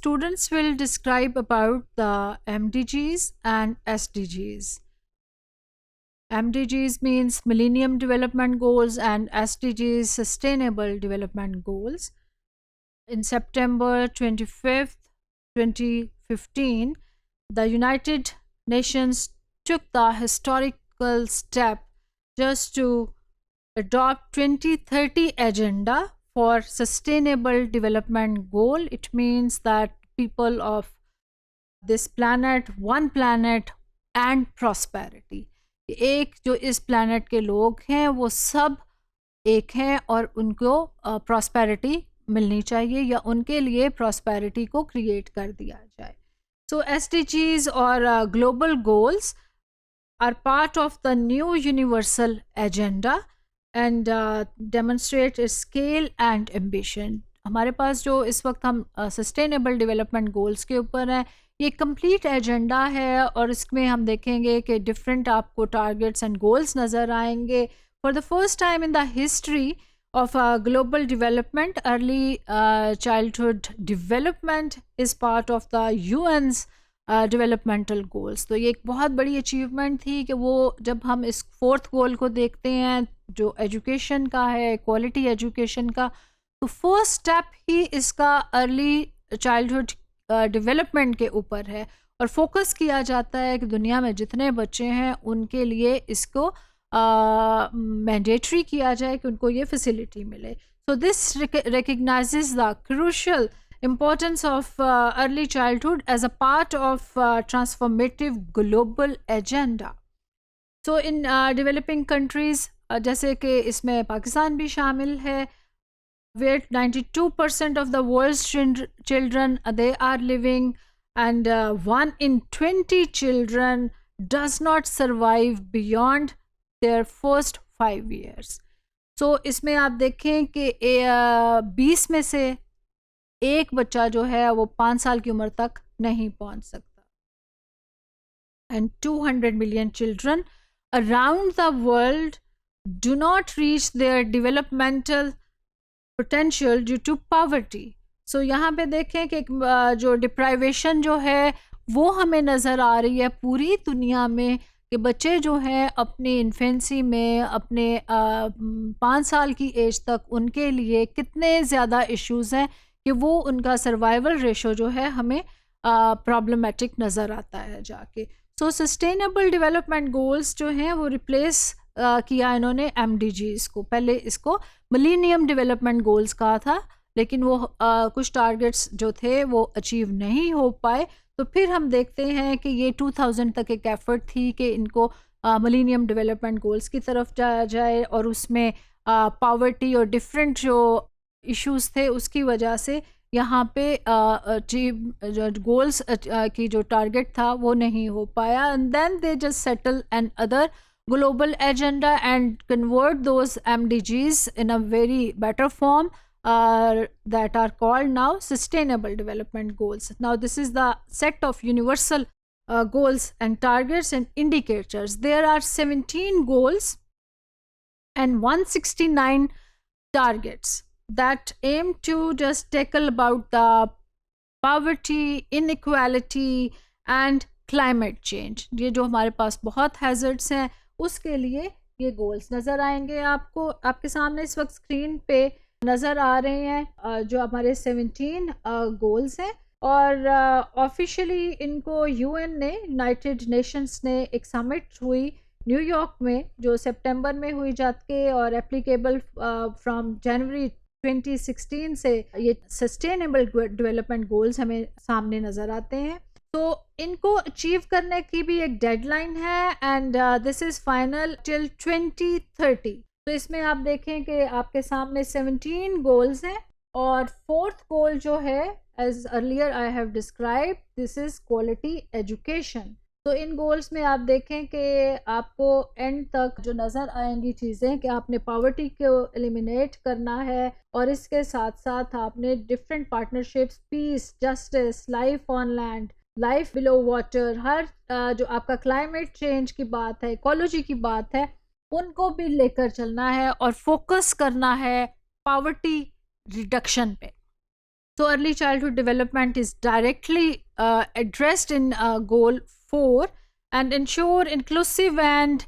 students will describe about the MDGs and SDGs. MDGs means Millennium Development Goals and SDGs Sustainable Development Goals. In September 25th, 2015, the United Nations took the historical step just to adopt 2030 agenda for sustainable development goal. It means that people of this planet, one planet and prosperity. एक जो इस planet के लोग हैं वो सब एक हैं और उनको prosperity मिलनी चाहिए या उनके लिए prosperity को create कर दिया जाए. So SDGs or global goals are part of the new universal agenda and demonstrate its scale and ambition. हमारे पास जो इस वक्त हम सस्टेनेबल डेवलपमेंट गोल्स के ऊपर हैं, ये कंप्लीट एजेंडा है और इसमें हम देखेंगे कि डिफरेंट आपको टारगेट्स एंड गोल्स नज़र आएंगे. For the first time in the history of global development, early childhood development is part of the UN's developmental goals. तो ये एक बहुत बड़ी अचीवमेंट थी कि वो जब हम इस फोर्थ गोल को देखते हैं जो एजुकेशन का है, क्वालिटी एजुकेशन का, तो फर्स्ट स्टेप ही इसका अर्ली चाइल्डहुड डेवलपमेंट के ऊपर है और फोकस किया जाता है कि दुनिया में जितने बच्चे हैं उनके लिए इसको मैंडेटरी किया जाए कि उनको ये फैसिलिटी मिले. So this recognises the crucial importance of early childhood as a part of transformative global agenda. So in developing countries जैसे कि इसमें पाकिस्तान भी शामिल है, where 92% of the world's children they are living and 1 in 20 children does not survive beyond their first 5 years. So इसमें आप देखें कि 20 में से एक बच्चा जो है वो 5 साल की उम्र तक नहीं पहुंच सकता. And 200 million children around the world do not reach their developmental potential due to poverty. So यहाँ पे देखें कि जो deprivation जो है वो हमें नज़र आ रही है पूरी दुनिया में कि बच्चे जो हैं अपनी इन्फेंसी में अपने 5 साल की एज तक उनके लिए कितने ज़्यादा इश्यूज़ हैं कि वो उनका सर्वाइवल रेशो जो है हमें प्रॉब्लमेटिक नज़र आता है जाके. सो सस्टेनेबल डेवलपमेंट गोल्स जो हैं वो रिप्लेस किया इन्होंने MDGs को. पहले इसको मिलेनियम डेवलपमेंट गोल्स कहा था लेकिन वो कुछ टारगेट्स जो थे वो अचीव नहीं हो पाए. तो फिर हम देखते हैं कि ये 2000 तक एक एफर्ट थी कि इनको मिलेनियम डेवलपमेंट गोल्स की तरफ जाया जाए और उसमें पॉवर्टी और डिफरेंट जो इश्यूज थे उसकी वजह से यहाँ पे गोल्स की जो टारगेट था वो नहीं हो पाया. And then they just settle another global agenda and convert those MDGs in a very better form that are called now sustainable development goals. Now this is the set of universal goals and targets and indicators. There are 17 goals and 169 targets that aim to just tackle about the poverty, inequality and climate change. ये जो हमारे पास बहुत hazards हैं उसके लिए ये goals नज़र आएंगे. आपको आपके सामने इस वक्त स्क्रीन पे नज़र आ रहे हैं जो हमारे 17 गोल्स हैं और ऑफिशियली इनको UN ने, यूनाइटेड नेशंस ने एक समिट हुई न्यूयॉर्क में जो सितंबर में हुई जाके और एप्लीकेबल फ्रॉम जनवरी 2016 से ये सस्टेनेबल डेवलपमेंट गोल्स हमें सामने नज़र आते हैं. तो इनको अचीव करने की भी एक डेडलाइन है and this is final till 2030. तो इसमें आप देखें कि आपके सामने 17 गोल्स हैं और फोर्थ गोल जो है as earlier I have describe this is quality education. तो इन गोल्स में आप देखें कि आपको एंड तक जो नज़र आएंगी चीज़ें कि आपने पॉवर्टी को एलिमिनेट करना है और इसके साथ साथ आपने different partnerships, peace, justice, life on land, life below water, हर जो आपका क्लाइमेट चेंज की बात है, इकोलॉजी की बात है, उनको भी लेकर चलना है और फोकस करना है पॉवर्टी रिडक्शन पे. So early childhood development is directly addressed in goal 4 and ensure inclusive and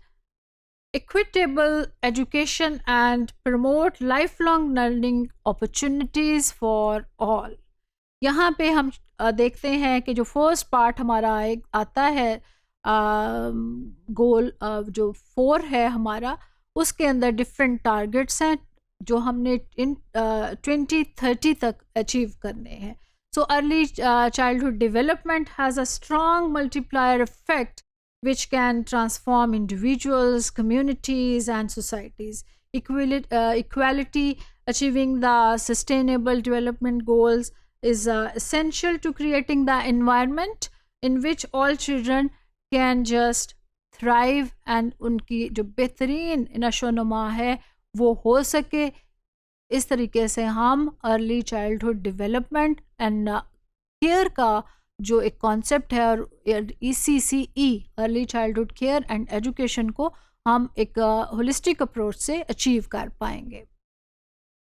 equitable education and promote lifelong learning opportunities for all. यहाँ पे हम देखते हैं कि जो फर्स्ट पार्ट हमारा आता है गोल जो 4 है हमारा, उसके अंदर डिफरेंट टारगेट्स हैं जो हमने इन 2030 तक अचीव करने हैं. So early childhood development has a strong multiplier effect which can transform individuals, communities, and societies. Equality, achieving the sustainable development goals is essential to creating the environment in which all children can just thrive and उनकी जो बेहतरीन नशोनुमा है वो हो सके. इस तरीके से हम early childhood development and care का जो एक कॉन्सेप्ट है और ECCE early childhood care and education को हम एक होलिस्टिक अप्रोच से अचीव कर पाएंगे.